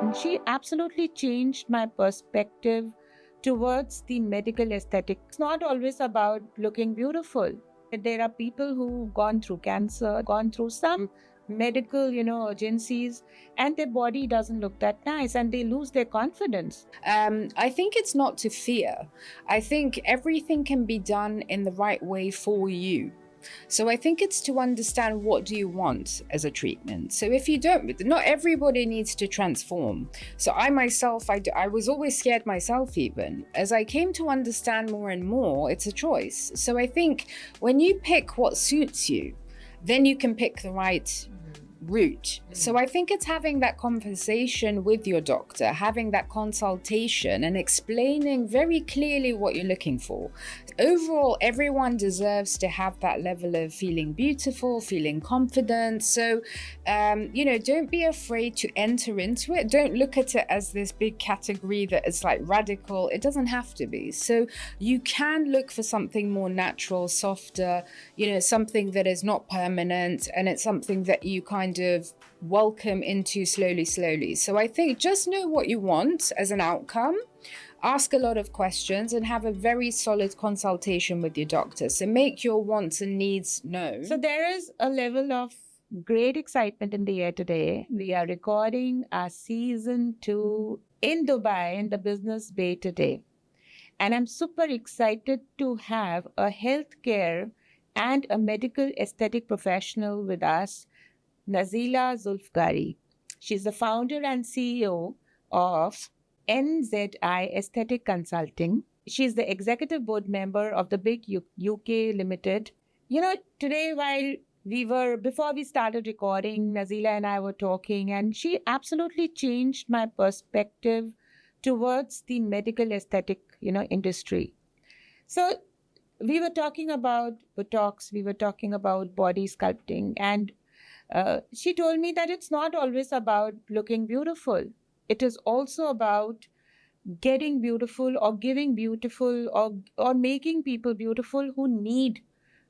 And she absolutely changed my perspective towards the medical aesthetic. It's not always about looking beautiful. There are people who've gone through cancer, gone through some medical, urgencies, and their body doesn't look that nice and they lose their confidence. I think it's not to fear. I think everything can be done in the right way for you. So I think it's to understand what do you want as a treatment. So if you don't, not everybody needs to transform. So I myself, I was always scared myself even. As I came to understand more and more, it's a choice. So I think when you pick what suits you, then you can pick the right route. So I think it's having that conversation with your doctor, having that consultation and explaining very clearly what you're looking for. Overall, everyone deserves to have that level of feeling beautiful, feeling confident. So, don't be afraid to enter into it. Don't look at it as this big category that is like radical. It doesn't have to be. So you can look for something more natural, softer, something that is not permanent, and it's something that you kind of welcome into slowly. So I think just know what you want as an outcome, ask a lot of questions, and have a very solid consultation with your doctor. So make your wants and needs known. So there is a level of great excitement in the air today. We are recording our season 2 in Dubai, in the Business Bay today. And I'm super excited to have a healthcare and a medical aesthetic professional with us, Nazila Zoulfaghari. She's the founder and CEO of NZI Aesthetic Consulting. She's the executive board member of the big UK Limited. Today before we started recording, Nazila and I were talking, and she absolutely changed my perspective towards the medical aesthetic, industry. So we were talking about Botox, we were talking about body sculpting, and she told me that it's not always about looking beautiful. It is also about getting beautiful or giving beautiful or making people beautiful who need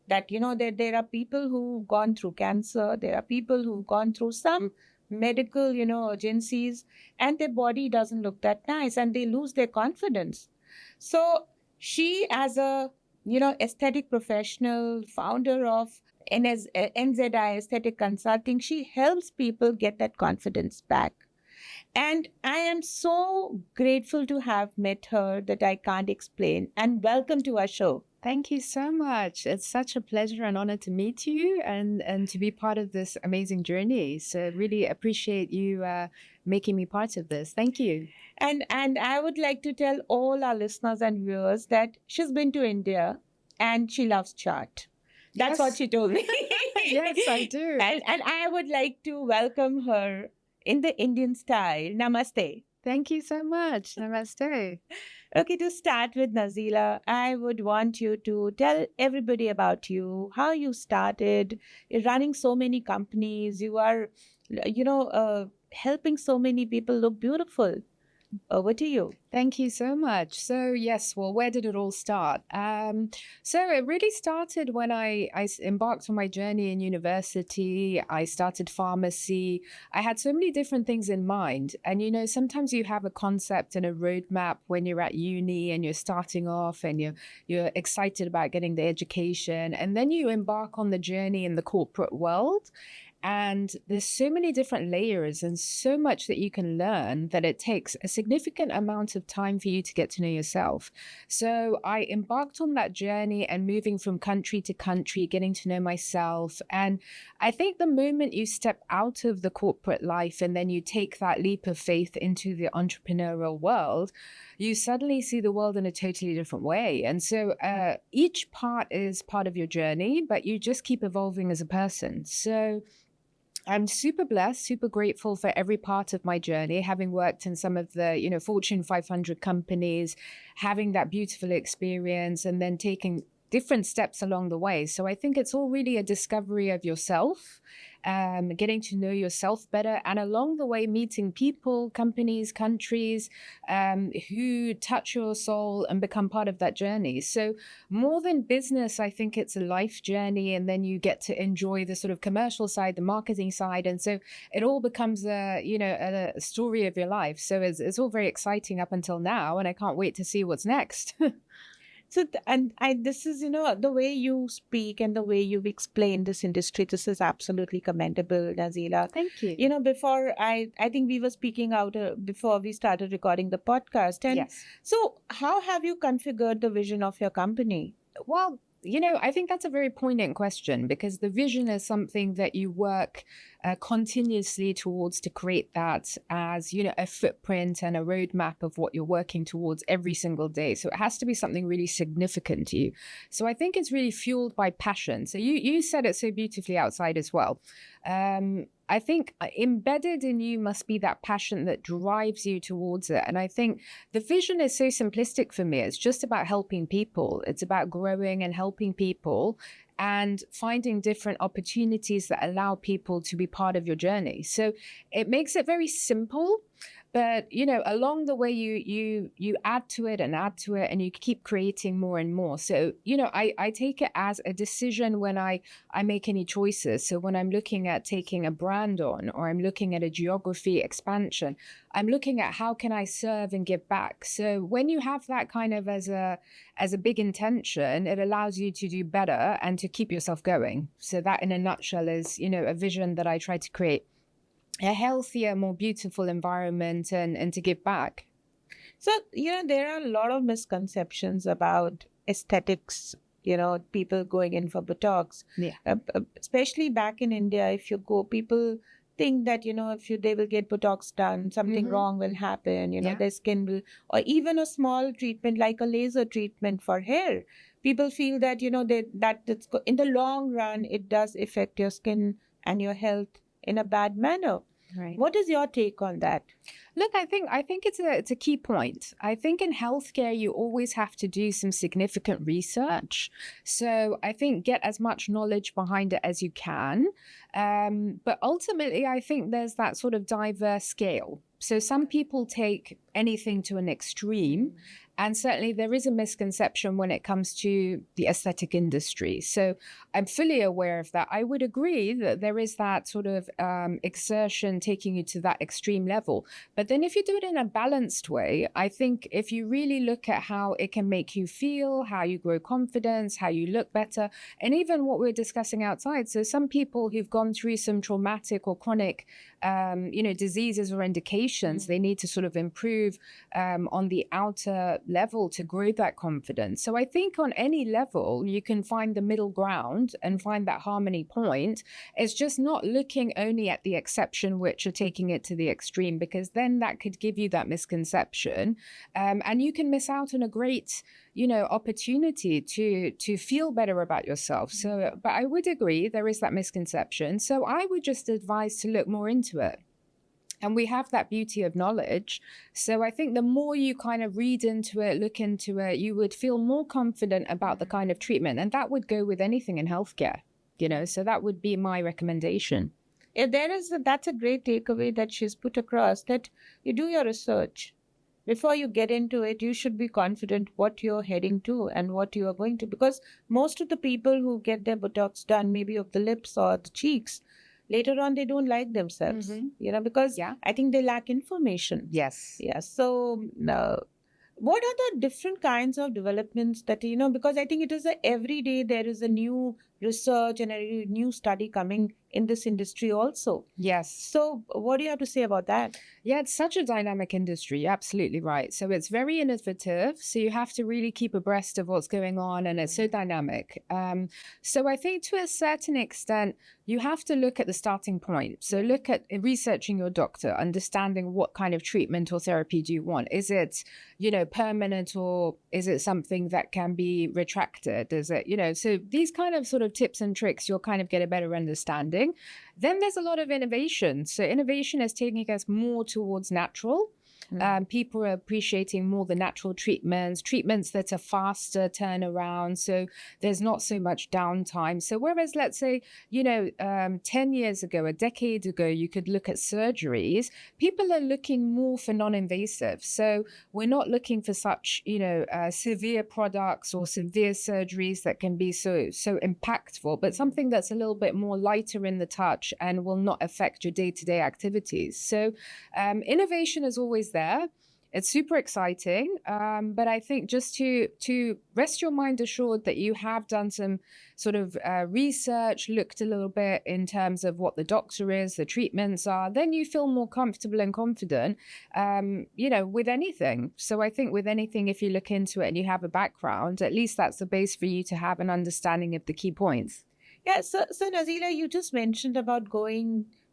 that. There are people who've gone through cancer, there are people who've gone through some medical, urgencies, and their body doesn't look that nice and they lose their confidence. So she, as a, aesthetic professional, founder of NZI Aesthetic Consulting, she helps people get that confidence back. And I am so grateful to have met her that I can't explain. And welcome to our show. Thank you so much. It's such a pleasure and honor to meet you and to be part of this amazing journey. So really appreciate you making me part of this. Thank you. And I would like to tell all our listeners and viewers that she's been to India and she loves chart. That's what she told me. Yes, I do. And I would like to welcome her in the Indian style. Namaste. Thank you so much. Namaste. Okay, to start with, Nazila, I would want you to tell everybody about you, how you started. You're running so many companies. You are, helping so many people look beautiful. Over to you. Thank you so much. So yes, well, where did it all start? So it really started when I embarked on my journey in university. I started pharmacy. I had so many different things in mind. And, sometimes you have a concept and a roadmap when you're at uni and you're starting off and you're excited about getting the education. And then you embark on the journey in the corporate world. And there's so many different layers and so much that you can learn that it takes a significant amount of time for you to get to know yourself. So I embarked on that journey and moving from country to country, getting to know myself. And I think the moment you step out of the corporate life and then you take that leap of faith into the entrepreneurial world, you suddenly see the world in a totally different way. And so each part is part of your journey, but you just keep evolving as a person. So I'm super blessed, super grateful for every part of my journey, having worked in some of the, Fortune 500 companies, having that beautiful experience, and then taking different steps along the way. So I think it's all really a discovery of yourself, getting to know yourself better, and along the way meeting people, companies, countries who touch your soul and become part of that journey. So more than business, I think it's a life journey, and then you get to enjoy the sort of commercial side, the marketing side, and so it all becomes a story of your life. So it's all very exciting up until now, and I can't wait to see what's next. So, this is, the way you speak and the way you've explained this industry, this is absolutely commendable, Nazila. Thank you. Before I think we were speaking out before we started recording the podcast. And Yes. so how have you configured the vision of your company? Well, I think that's a very poignant question, because the vision is something that you work continuously towards to create that as, a footprint and a roadmap of what you're working towards every single day. So it has to be something really significant to you. So I think it's really fueled by passion. So you said it so beautifully outside as well. I think embedded in you must be that passion that drives you towards it. And I think the vision is so simplistic for me. It's just about helping people. It's about growing and helping people and finding different opportunities that allow people to be part of your journey. So it makes it very simple. But, along the way, you add to it, and you keep creating more and more. So, I take it as a decision when I make any choices. So when I'm looking at taking a brand on, or I'm looking at a geography expansion, I'm looking at how can I serve and give back. So when you have that kind of as a big intention, it allows you to do better and to keep yourself going. So that in a nutshell is, a vision that I try to create a healthier, more beautiful environment and to give back. So, there are a lot of misconceptions about aesthetics, people going in for Botox. Yeah. Especially back in India, if you go, people think that, if they will get Botox done, something wrong will happen, their skin will, or even a small treatment like a laser treatment for hair. People feel that, that it's, in the long run, it does affect your skin and your health in a bad manner. Right. What is your take on that? Look, I think it's a key point. I think in healthcare, you always have to do some significant research. So I think get as much knowledge behind it as you can. But ultimately, I think there's that sort of diverse scale. So some people take anything to an extreme. And certainly there is a misconception when it comes to the aesthetic industry. So I'm fully aware of that. I would agree that there is that sort of exertion taking you to that extreme level. But then if you do it in a balanced way, I think if you really look at how it can make you feel, how you grow confidence, how you look better, and even what we're discussing outside. So some people who've gone through some traumatic or chronic diseases or indications, they need to sort of improve on the outer level to grow that confidence. So I think on any level, you can find the middle ground and find that harmony point. It's just not looking only at the exception, which are taking it to the extreme, because then that could give you that misconception. And you can miss out on a great opportunity to feel better about yourself. So, but I would agree there is that misconception. So I would just advise to look more into it. And we have that beauty of knowledge. So I think the more you kind of read into it, look into it, you would feel more confident about the kind of treatment. And that would go with anything in healthcare, so that would be my recommendation. Yeah, that's a great takeaway that she's put across, that you do your research. Before you get into it, you should be confident what you're heading to and what you are going to. Because most of the people who get their Botox done, maybe of the lips or the cheeks, later on they don't like themselves, because I think they lack information. Yes. Yeah. So what are the different kinds of developments that, because I think it is every day there is a new research and a new study coming in this industry also. Yes. So what do you have to say about that? Yeah, it's such a dynamic industry. You're absolutely right. So it's very innovative. So you have to really keep abreast of what's going on, and it's so dynamic. So I think to a certain extent, you have to look at the starting point. So look at researching your doctor, understanding what kind of treatment or therapy do you want. Is it, permanent, or is it something that can be retracted? Is it, so these kind of sort of tips and tricks, you'll kind of get a better understanding. Then there's a lot of innovation. So innovation is taking us more towards natural. People are appreciating more the natural treatments that are faster turnaround. So there's not so much downtime. So whereas, let's say, 10 years ago, a decade ago, you could look at surgeries, people are looking more for non-invasive. So we're not looking for such, severe products or severe surgeries that can be so impactful, but something that's a little bit more lighter in the touch and will not affect your day-to-day activities. So innovation is always there. It's super exciting, but I think just to rest your mind assured that you have done some sort of research, looked a little bit in terms of what the doctor is, the treatments are, then you feel more comfortable and confident, with anything. So I think with anything, if you look into it and you have a background, at least that's the base for you to have an understanding of the key points. Yeah, so Nazila, you just mentioned about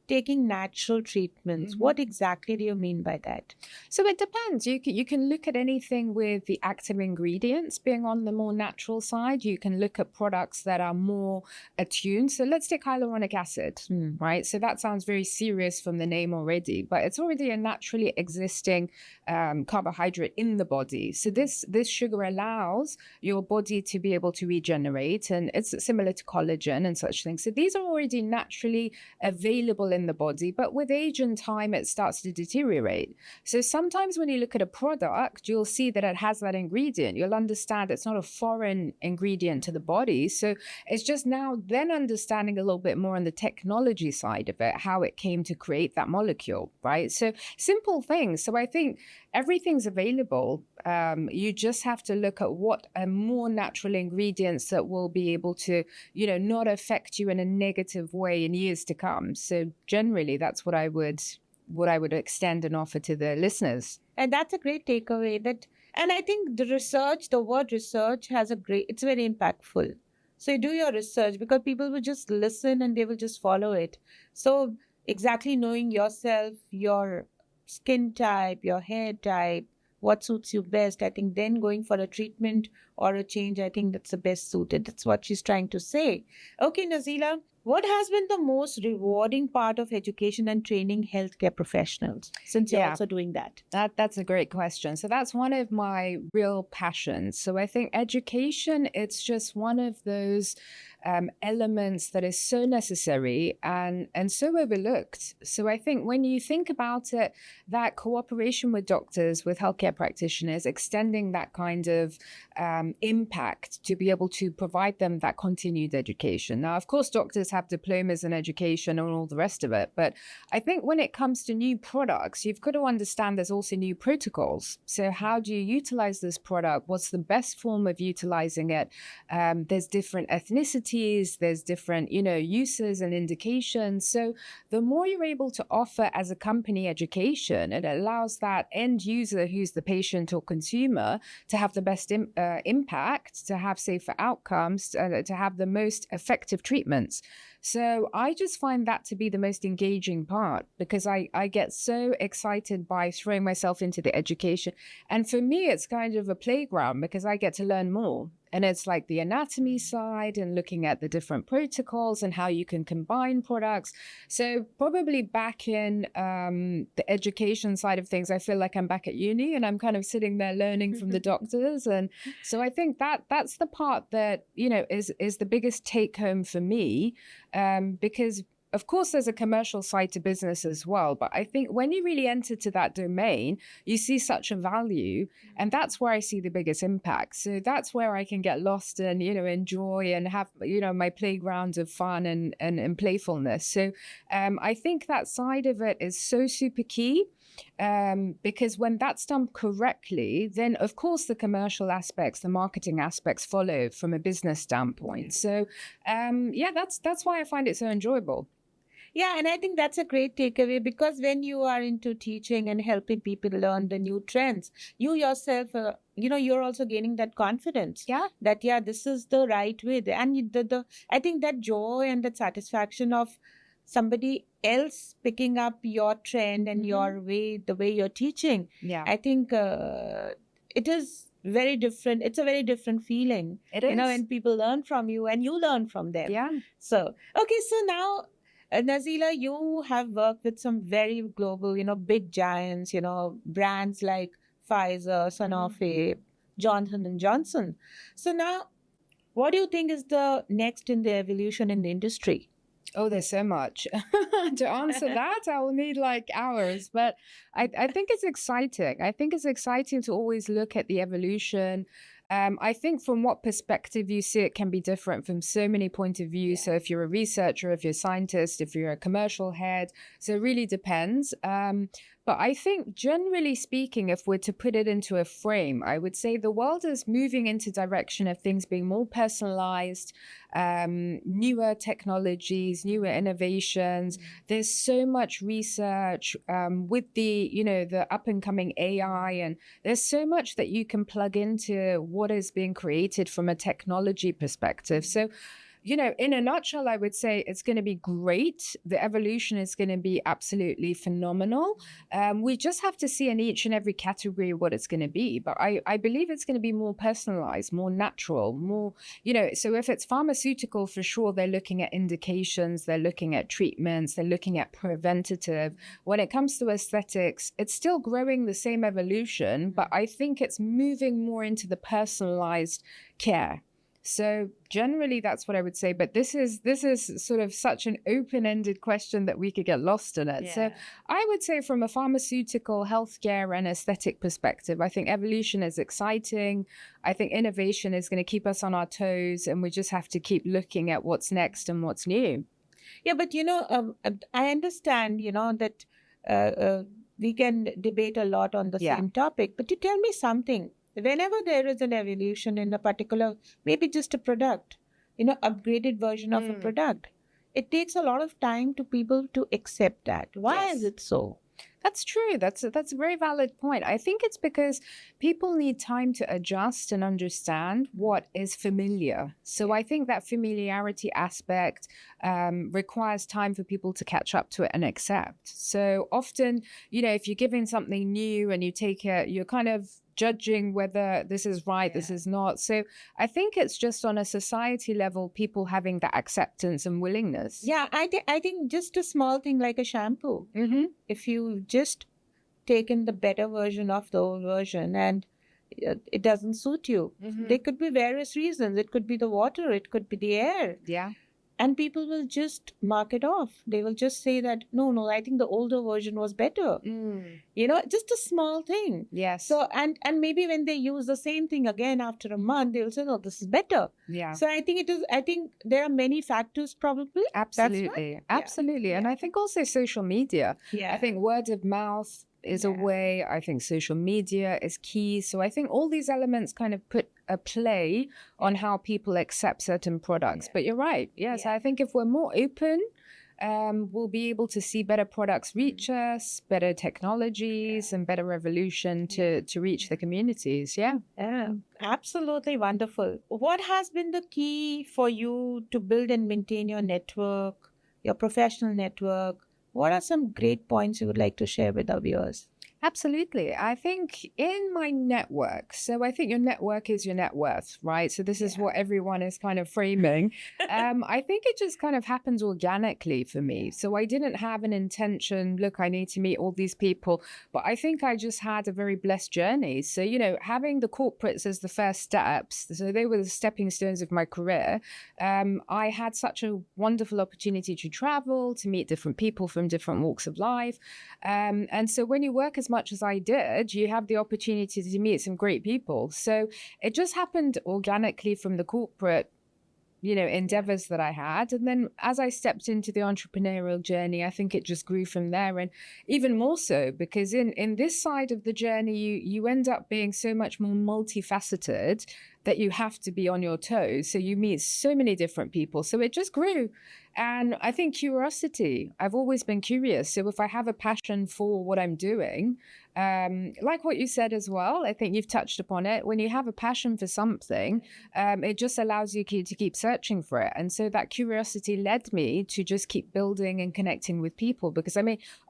taking natural treatments. What exactly do you mean by that? So it depends. You can look at anything with the active ingredients being on the more natural side. You can look at products that are more attuned. So let's take hyaluronic acid, right? So that sounds very serious from the name already, but it's already a naturally existing carbohydrate in the body. So this sugar allows your body to be able to regenerate, and it's similar to collagen and such things. So these are already naturally available in the body, but with age and time, it starts to deteriorate. So sometimes when you look at a product, you'll see that it has that ingredient. You'll understand it's not a foreign ingredient to the body. So it's just now then understanding a little bit more on the technology side of it, how it came to create that molecule, right? So simple things. So I think everything's available. You just have to look at what are more natural ingredients that will be able to, not affect you in a negative way in years to come. So generally, that's what I would extend and offer to the listeners. And that's a great takeaway. And I think the word research it's very impactful. So you do your research because people will just listen and they will just follow it. So exactly knowing yourself, your skin type, your hair type, what suits you best, I think then going for a treatment or a change, I think that's the best suited. That's what she's trying to say. Okay, Nazila, what has been the most rewarding part of education and training healthcare professionals since you're also doing that? That's a great question. So that's one of my real passions. So I think education, it's just one of those elements that is so necessary and so overlooked. So I think when you think about it, that cooperation with doctors, with healthcare practitioners, extending that kind of impact to be able to provide them that continued education. Now, of course, doctors have diplomas in education and all the rest of it. But I think when it comes to new products, you've got to understand there's also new protocols. So how do you utilize this product? What's the best form of utilizing it? There's different ethnicities, there's different, uses and indications. So the more you're able to offer as a company education, it allows that end user who's the patient or consumer to have the best impact, to have safer outcomes, to have the most effective treatments. So I just find that to be the most engaging part because I get so excited by throwing myself into the education. And for me, it's kind of a playground because I get to learn more. And it's like the anatomy side and looking at the different protocols and how you can combine products. So probably back in the education side of things, I feel like I'm back at uni and I'm kind of sitting there learning from the doctors. And so I think that's the part that, is the biggest take home for me because of course, there's a commercial side to business as well. But I think when you really enter to that domain, you see such a value. And that's where I see the biggest impact. So that's where I can get lost and, enjoy and have, my playgrounds of fun and playfulness. So I think that side of it is so super key. Because when that's done correctly, then of course the commercial aspects, the marketing aspects follow from a business standpoint. So that's wwhy I find it so enjoyable. Yeah, and I think that's a great takeaway because when you are into teaching and helping people learn the new trends, you yourself, you're also gaining that confidence. Yeah. That, this is the right way. And I think that joy and that satisfaction of somebody else picking up your trend and your way, the way you're teaching. Yeah. I think it is very different. It's a very different feeling. It is. When people learn from you and you learn from them. Yeah. So, okay, so now Nazila, you have worked with some very global, big giants, brands like Pfizer, Sanofi, Johnson and Johnson. So now, what do you think is the next in the evolution in the industry? Oh, there's so much. To answer that, I will need like hours. But I think it's exciting. I think it's exciting to always look at the evolution. I think from what perspective you see it can be different from so many point of view. So if you're a researcher, if you're a scientist, if you're a commercial head, so it really depends. But I think generally speaking, if we're to put it into a frame, I would say the world is moving into direction of things being more personalized, newer technologies, newer innovations. There's so much research with the up and coming AI, and there's so much that you can plug into what is being created from a technology perspective. So, in a nutshell, I would say it's going to be great. The evolution is going to be absolutely phenomenal. We just have to see in each and every category what it's going to be. But I believe it's going to be more personalized, more natural, more, so if it's pharmaceutical, for sure, they're looking at indications, they're looking at treatments, they're looking at preventative. When it comes to aesthetics, it's still growing the same evolution, but I think it's moving more into the personalized care. So generally, that's what I would say. But this is sort of such an open-ended question that we could get lost in it. Yeah. So I would say from a pharmaceutical, healthcare, and aesthetic perspective, I think evolution is exciting. I think innovation is going to keep us on our toes, and we just have to keep looking at what's next and what's new. Yeah, but I understand, that we can debate a lot on the same topic. But you tell me something. Whenever there is an evolution in a particular, maybe just a product, upgraded version of a product, it takes a lot of time to people to accept that. Why is it so? That's true. That's a very valid point. I think it's because people need time to adjust and understand what is familiar. So I think that familiarity aspect requires time for people to catch up to it and accept. So often, if you're giving something new and you take it, you're kind of judging whether this is right, this is not. So I think it's just on a society level, people having that acceptance and willingness. Yeah, I think just a small thing like a shampoo. If you just taken the better version of the old version and it doesn't suit you, there could be various reasons. It could be the water, it could be the air. Yeah. And people will just mark it off. They will just say that, no, I think the older version was better. Just a small thing. Yes. So, and maybe when they use the same thing again after a month, they will say, no, this is better. Yeah. So I think there are many factors probably. Absolutely. Absolutely. Yeah. And I think also social media. Yeah. I think word of mouth is a way. I think social media is key. So I think all these elements kind of put a play on how people accept certain products. But you're right. Yes, I think if we're more open, we'll be able to see better products reach us, better technologies, and better revolution to reach the communities. Yeah. Absolutely wonderful. What has been the key for you to build and maintain your network, your professional network? What are some great points you would like to share with our viewers? Absolutely. I think in my network, so I think your network is your net worth, right? So this is what everyone is kind of framing. I think it just kind of happens organically for me. So I didn't have an intention, look, I need to meet all these people, but I think I just had a very blessed journey. So, having the corporates as the first steps, so they were the stepping stones of my career. I had such a wonderful opportunity to travel, to meet different people from different walks of life. And so when you work as much as I did, you have the opportunity to meet some great people. So it just happened organically from the corporate, endeavors that I had. And then as I stepped into the entrepreneurial journey, I think it just grew from there. And even more so, because in this side of the journey, you end up being so much more multifaceted that you have to be on your toes. So you meet so many different people. So it just grew. And I think curiosity, I've always been curious. So if I have a passion for what I'm doing, like what you said as well, I think you've touched upon it. When you have a passion for something, it just allows you to keep searching for it. And so that curiosity led me to just keep building and connecting with people, because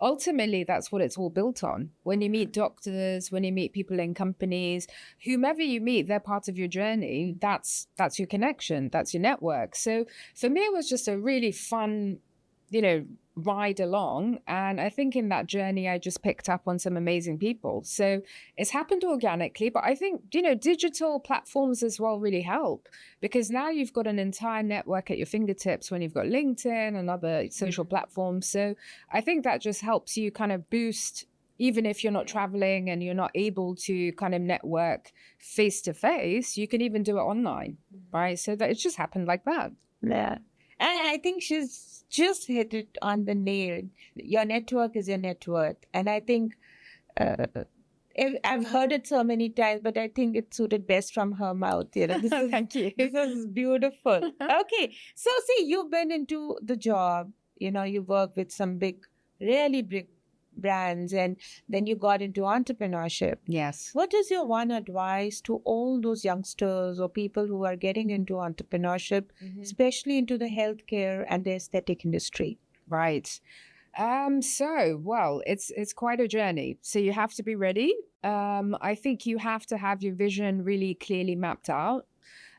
ultimately that's what it's all built on. When you meet doctors, when you meet people in companies, whomever you meet, they're part of your journey. That's your connection. That's your network. So for me, it was just a really fun ride along. And I think in that journey, I just picked up on some amazing people. So it's happened organically, but I think, digital platforms as well really help, because now you've got an entire network at your fingertips when you've got LinkedIn and other social platforms. So I think that just helps you kind of boost, even if you're not traveling and you're not able to kind of network face to face, you can even do it online, right? So that it's just happened like that. Yeah. And I think she's just hit it on the nail. Your network is your net worth. And I think I've heard it so many times, but I think it suited best from her mouth. Thank you. This is beautiful. Okay. So see, you've been into the job, you work with some really big brands, and then you got into entrepreneurship. Yes. What is your one advice to all those youngsters or people who are getting into entrepreneurship, especially into the healthcare and the aesthetic industry? Right. Well, it's quite a journey. So you have to be ready. I think you have to have your vision really clearly mapped out.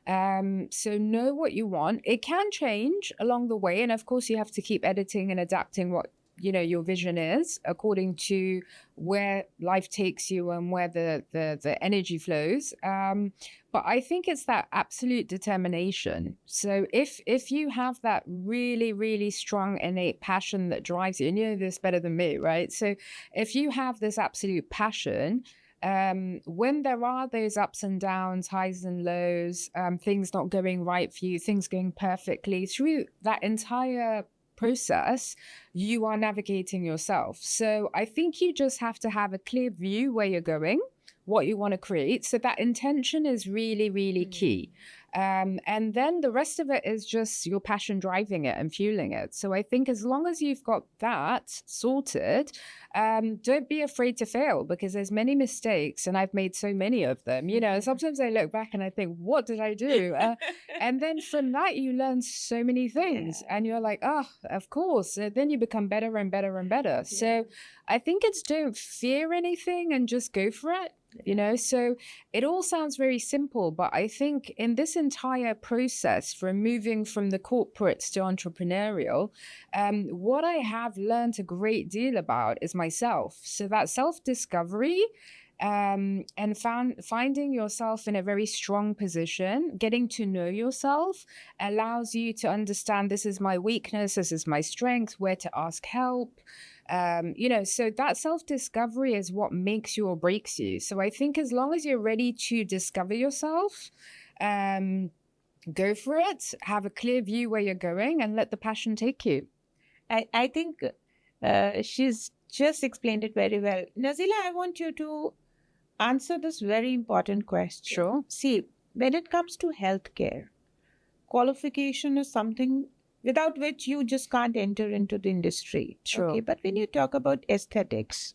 So know what you want. It can change along the way. And of course, you have to keep editing and adapting what your vision is according to where life takes you and where the energy flows. But I think it's that absolute determination. So if you have that really, really strong innate passion that drives you, and you know this better than me, right? So if you have this absolute passion, when there are those ups and downs, highs and lows, things not going right for you, things going perfectly, through that entire process, you are navigating yourself. So I think you just have to have a clear view where you're going, what you want to create. So that intention is really, really key. And then the rest of it is just your passion driving it and fueling it. So I think as long as you've got that sorted, don't be afraid to fail, because there's many mistakes, and I've made so many of them. Sometimes I look back and I think, what did I do? And then from that, you learn so many things, and you're like, oh, of course. Then you become better and better and better. Yeah. So I think it's don't fear anything and just go for it. So it all sounds very simple, but I think in this entire process from moving from the corporates to entrepreneurial, what I have learned a great deal about is myself. So that self-discovery, and finding yourself in a very strong position, getting to know yourself allows you to understand, this is my weakness, this is my strength, where to ask help. So that self-discovery is what makes you or breaks you. So I think as long as you're ready to discover yourself, go for it, have a clear view where you're going, and let the passion take you. I think she's just explained it very well. Nazila, I want you to answer this very important question. Sure. See, when it comes to healthcare, qualification is something without which you just can't enter into the industry. Sure. Okay, but when you talk about aesthetics,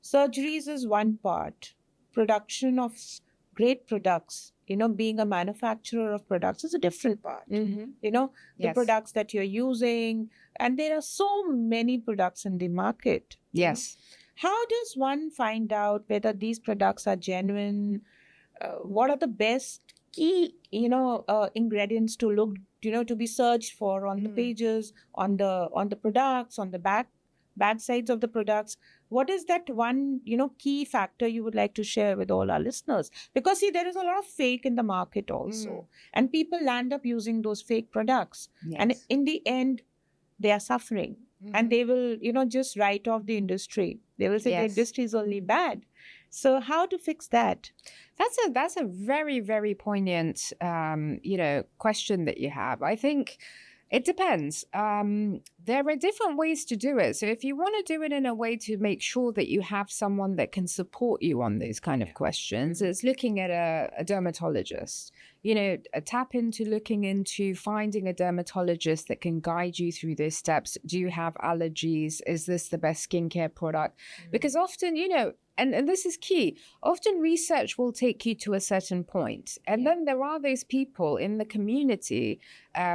surgeries is one part. Production of great products, being a manufacturer of products is a different part. The products that you're using, and there are so many products in the market. Yes. How does one find out whether these products are genuine? What are the best key, ingredients to look, to be searched for on the pages, on the products, on the back sides of the products? What is that one, key factor you would like to share with all our listeners? Because see, there is a lot of fake in the market also, and people land up using those fake products, and in the end, they are suffering, and they will, just write off the industry. They will say the industry is only bad. So how to fix that? That's a very, very poignant, question that you have. I think it depends. There are different ways to do it. So if you want to do it in a way to make sure that you have someone that can support you on these kind of questions, it's looking at a dermatologist. Tap into looking into finding a dermatologist that can guide you through these steps. Do you have allergies? Is this the best skincare product? Because often, and this is key, often research will take you to a certain point. And then there are those people in the community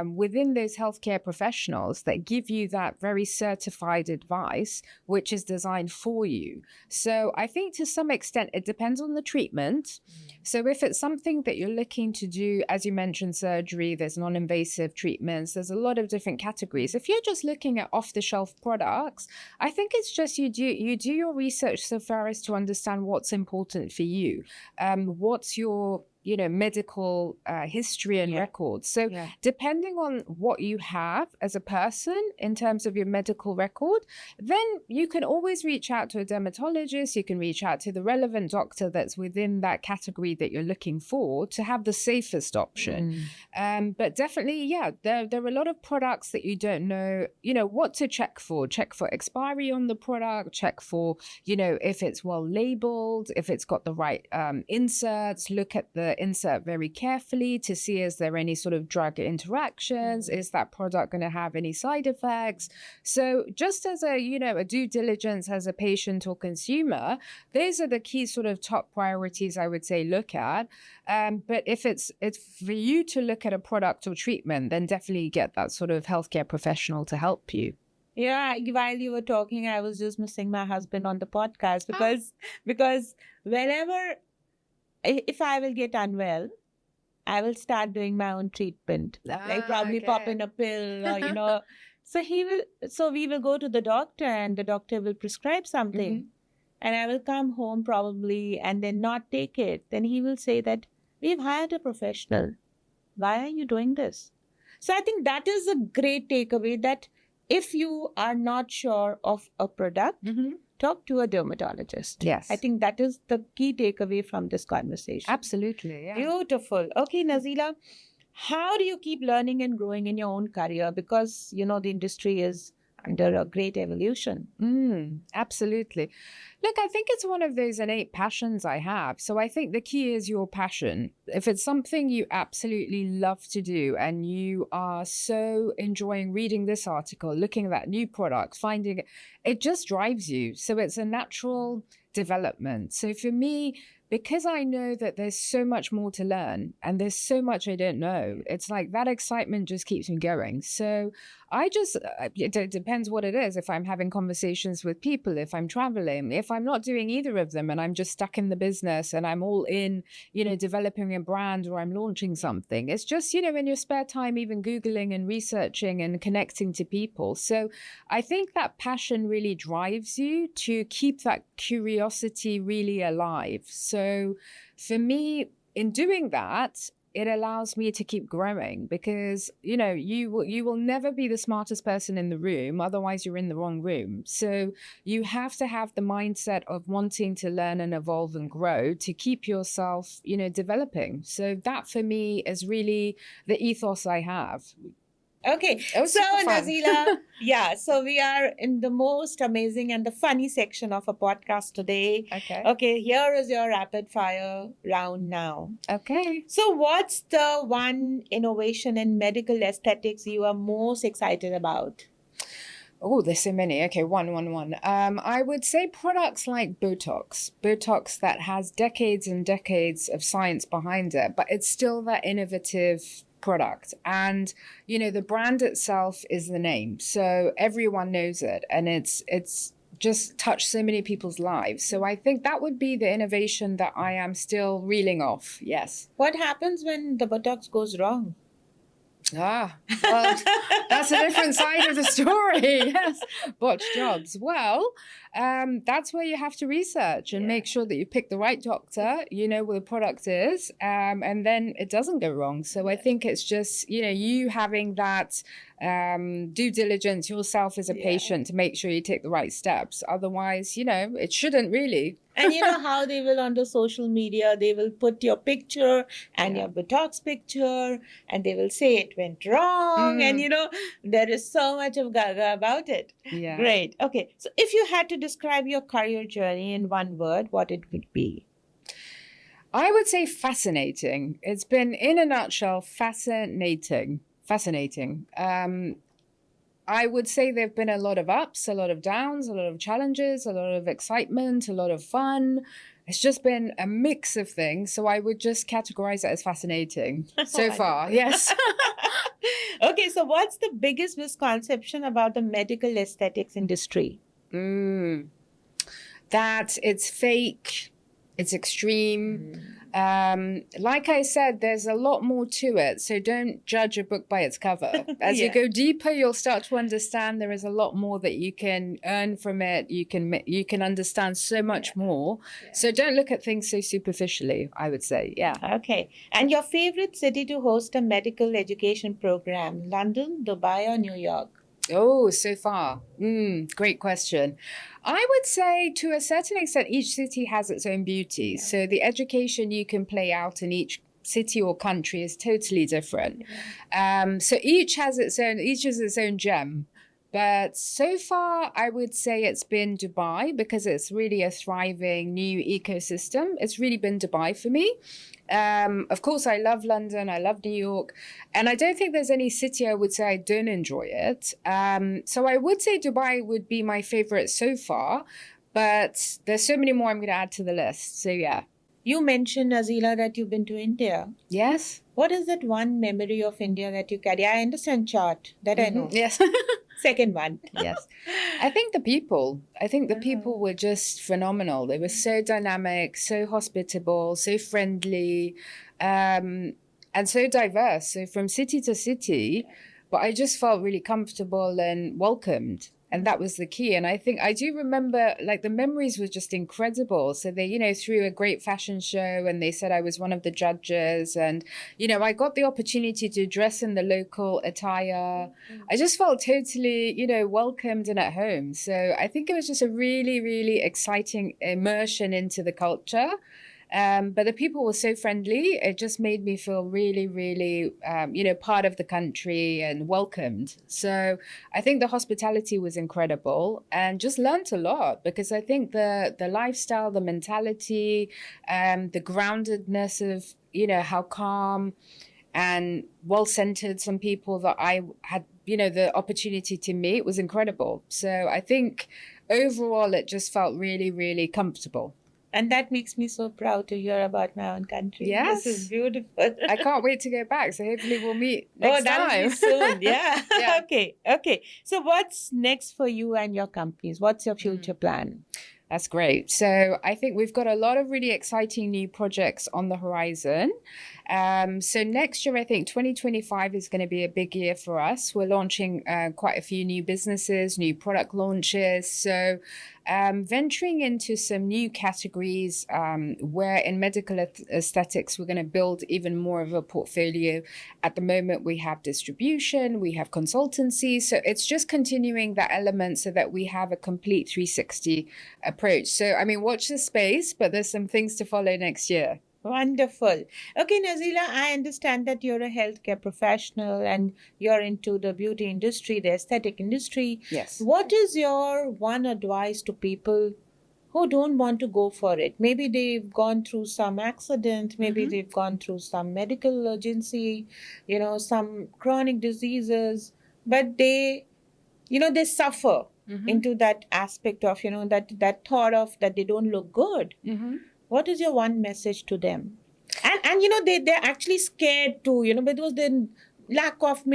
within those healthcare professionals that give you that very certified advice, which is designed for you. So I think to some extent, it depends on the treatment. So if it's something that you're looking to do, as you mentioned, surgery, there's non-invasive treatments, there's a lot of different categories. If you're just looking at off-the-shelf products, I think it's just you do your research so far as to understand what's important for you. What's your medical history and records. So depending on what you have as a person in terms of your medical record, then you can always reach out to a dermatologist. You can reach out to the relevant doctor that's within that category that you're looking for to have the safest option. But definitely, there are a lot of products that you don't know, what to check for. Check for expiry on the product, check for, if it's well labeled, if it's got the right inserts, look at the insert very carefully to see is there any sort of drug interactions, is that product going to have any side effects. So just as a due diligence as a patient or consumer, those are the key sort of top priorities I would say look at. But if it's for you to look at a product or treatment, then definitely get that sort of healthcare professional to help you. Yeah, while you were talking, I was just missing my husband on the podcast because whenever, if I will get unwell, I will start doing my own treatment, like probably pop in a pill, or, so we will go to the doctor and the doctor will prescribe something and I will come home probably and then not take it. Then he will say that we've hired a professional. Why are you doing this? So I think that is a great takeaway, that if you are not sure of a product, talk to a dermatologist. Yes. I think that is the key takeaway from this conversation. Absolutely. Yeah. Beautiful. Okay, Nazila, how do you keep learning and growing in your own career? Because, the industry is under a great evolution. Absolutely. Look, I think it's one of those innate passions I have. So I think the key is your passion. If it's something you absolutely love to do and you are so enjoying reading this article, looking at that new product, finding it just drives you. So it's a natural development. So for me, because I know that there's so much more to learn and there's so much I don't know, it's like that excitement just keeps me going. So it depends what it is. If I'm having conversations with people, if I'm traveling, if I'm not doing either of them and I'm just stuck in the business and I'm all in, developing a brand or I'm launching something, it's just, in your spare time, even Googling and researching and connecting to people. So I think that passion really drives you to keep that curiosity really alive. So for me, in doing that, it allows me to keep growing because, you will never be the smartest person in the room. Otherwise, you're in the wrong room. So you have to have the mindset of wanting to learn and evolve and grow to keep yourself, developing. So that for me is really the ethos I have. Okay, so Nazila, so we are in the most amazing and the funny section of a podcast today. Okay, here is your rapid fire round now. Okay. So what's the one innovation in medical aesthetics you are most excited about? Oh, there's so many. Okay, one. I would say products like Botox that has decades and decades of science behind it, but it's still that innovative product. And, the brand itself is the name. So everyone knows it. And it's just touched so many people's lives. So I think that would be the innovation that I am still reeling off. Yes. What happens when the Botox goes wrong? Well, that's a different side of the story. Yes, botched jobs. Well, that's where you have to research and make sure that you pick the right doctor, what the product is, and then it doesn't go wrong. So I think it's just, you having that due diligence yourself as a patient to make sure you take the right steps. Otherwise, it shouldn't really. And how they will on the social media, they will put your picture and your Botox picture and they will say it went wrong. And, there is so much of gaga about it. Yeah. Great. Okay. So if you had to describe your career journey in one word, what it would be? I would say fascinating. It's been, in a nutshell, fascinating. I would say there have been a lot of ups, a lot of downs, a lot of challenges, a lot of excitement, a lot of fun. It's just been a mix of things. So I would just categorize it as fascinating so far. Yes. Okay. So what's the biggest misconception about the medical aesthetics industry? That it's fake. It's extreme. Like I said, there's a lot more to it. So don't judge a book by its cover. As you go deeper, you'll start to understand there is a lot more that you can earn from it. You can understand so much more. So don't look at things so superficially, I would say. Yeah. Okay. And your favorite city to host a medical education program, London, Dubai, or New York? Oh, so far. Great question. I would say to a certain extent, each city has its own beauty. So the education you can play out in each city or country is totally different. So each is its own gem. But so far, I would say it's been Dubai because it's really a thriving new ecosystem. It's really been Dubai for me. Of course, I love London. I love New York. And I don't think there's any city I would say I don't enjoy it. So I would say Dubai would be my favorite so far. But there's so many more I'm going to add to the list. So, yeah. You mentioned, Nazila, that you've been to India. Yes. What is that one memory of India that you carry? I understand chart. That I know. Yes. Second one. Yes. I think the people were just phenomenal. They were so dynamic, so hospitable, so friendly, and so diverse. So from city to city, but I just felt really comfortable and welcomed. And that was the key. And I think I do remember, like, the memories were just incredible. So they, threw a great fashion show and they said I was one of the judges. And, I got the opportunity to dress in the local attire. I just felt totally, welcomed and at home. So I think it was just a really, really exciting immersion into the culture. But the people were so friendly. It just made me feel really, really, part of the country and welcomed. So I think the hospitality was incredible and just learned a lot because I think the lifestyle, the mentality, the groundedness of, how calm and well-centered some people that I had, the opportunity to meet was incredible. So I think overall, it just felt really, really comfortable. And that makes me so proud to hear about my own country. Yes. This is beautiful. I can't wait to go back. So hopefully we'll meet next time. That'll be soon. Yeah. Yeah. Okay. So what's next for you and your companies? What's your future plan? That's great. So I think we've got a lot of really exciting new projects on the horizon. So next year, I think 2025 is going to be a big year for us. We're launching quite a few new businesses, new product launches. So venturing into some new categories where in medical aesthetics, we're going to build even more of a portfolio. At the moment, we have distribution, we have consultancy. So it's just continuing that element so that we have a complete 360 approach. So, watch the space, but there's some things to follow next year. Wonderful. Okay, Nazila, I understand that you're a healthcare professional and you're into the beauty industry, the aesthetic industry. Yes. What is your one advice to people who don't want to go for it? Maybe they've gone through some accident, maybe they've gone through some medical urgency, some chronic diseases, but they suffer into that aspect of, that thought of that they don't look good. What is your one message to them? And they're actually scared too, because then lack of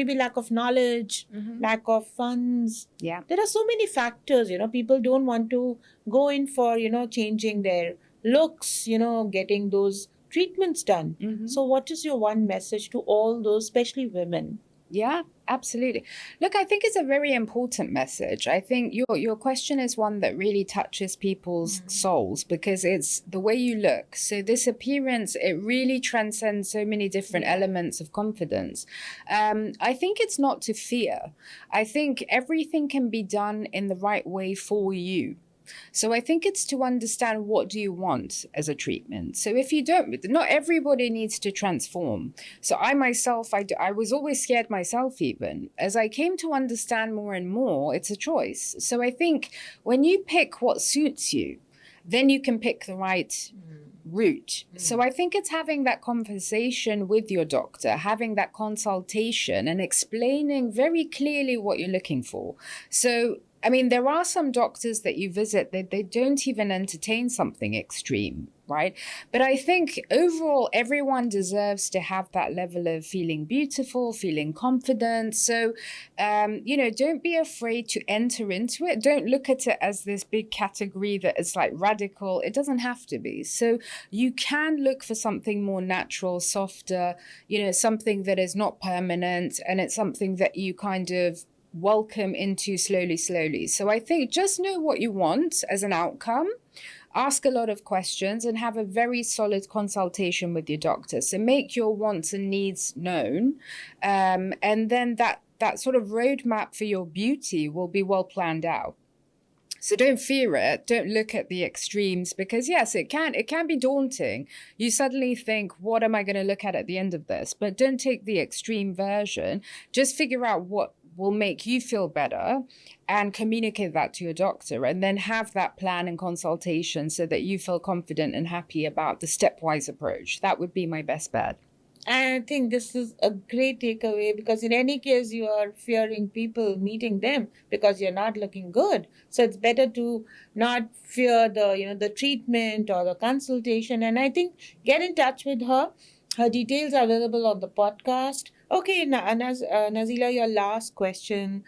knowledge, lack of funds. Yeah. There are so many factors, people don't want to go in for, changing their looks, getting those treatments done. So what is your one message to all those, especially women? Yeah, absolutely. Look, I think it's a very important message. I think your question is one that really touches people's souls because it's the way you look. So this appearance, it really transcends so many different elements of confidence. I think it's not to fear. I think everything can be done in the right way for you. So I think it's to understand what do you want as a treatment. So if you don't, not everybody needs to transform. So I myself, I was always scared myself even. As I came to understand more and more, it's a choice. So I think when you pick what suits you, then you can pick the right route. So I think it's having that conversation with your doctor, having that consultation and explaining very clearly what you're looking for. So there are some doctors that you visit that they don't even entertain something extreme. right? But I think overall, everyone deserves to have that level of feeling beautiful, feeling confident. So, don't be afraid to enter into it. Don't look at it as this big category that is like radical. It doesn't have to be. So you can look for something more natural, softer, something that is not permanent, and it's something that you kind of welcome into slowly. So I think just know what you want as an outcome. Ask a lot of questions and have a very solid consultation with your doctor. So make your wants and needs known. And then that sort of roadmap for your beauty will be well planned out. So don't fear it. Don't look at the extremes, because yes, it can be daunting. You suddenly think, what am I going to look at the end of this? But don't take the extreme version. Just figure out what will make you feel better and communicate that to your doctor, and then have that plan and consultation so that you feel confident and happy about the stepwise approach. That would be my best bet. And I think this is a great takeaway, because in any case, you are fearing people meeting them because you're not looking good. So it's better to not fear the treatment or the consultation. And I think get in touch with her. Her details are available on the podcast. Okay, Nazila, your last question.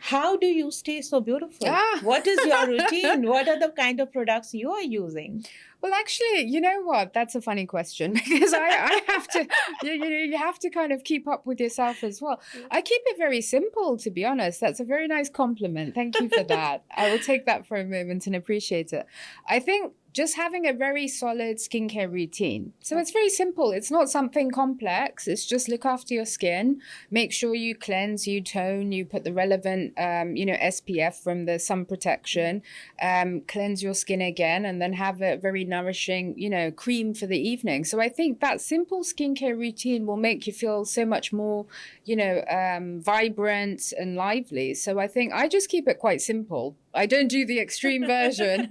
How do you stay so beautiful? What is your routine? What are the kind of products you are using? Well, actually, you know what? That's a funny question, because I have to, you have to kind of keep up with yourself as well. I keep it very simple, to be honest. That's a very nice compliment. Thank you for that. I will take that for a moment and appreciate it. I think just having a very solid skincare routine. So it's very simple. It's not something complex. It's just look after your skin. Make sure you cleanse, you tone, you put the relevant, SPF from the sun protection, cleanse your skin again, and then have a very nourishing, cream for the evening. So I think that simple skincare routine will make you feel so much more, vibrant and lively. So I think I just keep it quite simple. I don't do the extreme version,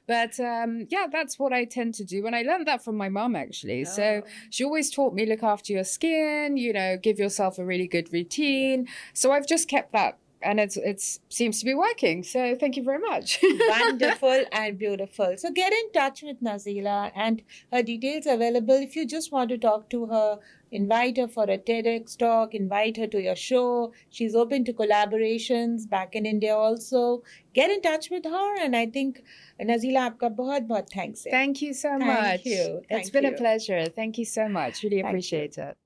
but that's what I tend to do. And I learned that from my mom, actually. Oh. So she always taught me, look after your skin, give yourself a really good routine. So I've just kept that, and it seems to be working. So thank you very much. Wonderful and beautiful. So get in touch with Nazila, and her details available. If you just want to talk to her, invite her for a TEDx talk, invite her to your show. She's open to collaborations back in India also. Get in touch with her, and I think, Nazila, aapka bahut thanks. Thank you so much. Thank you. It's been a pleasure. Thank you so much. Really appreciate it.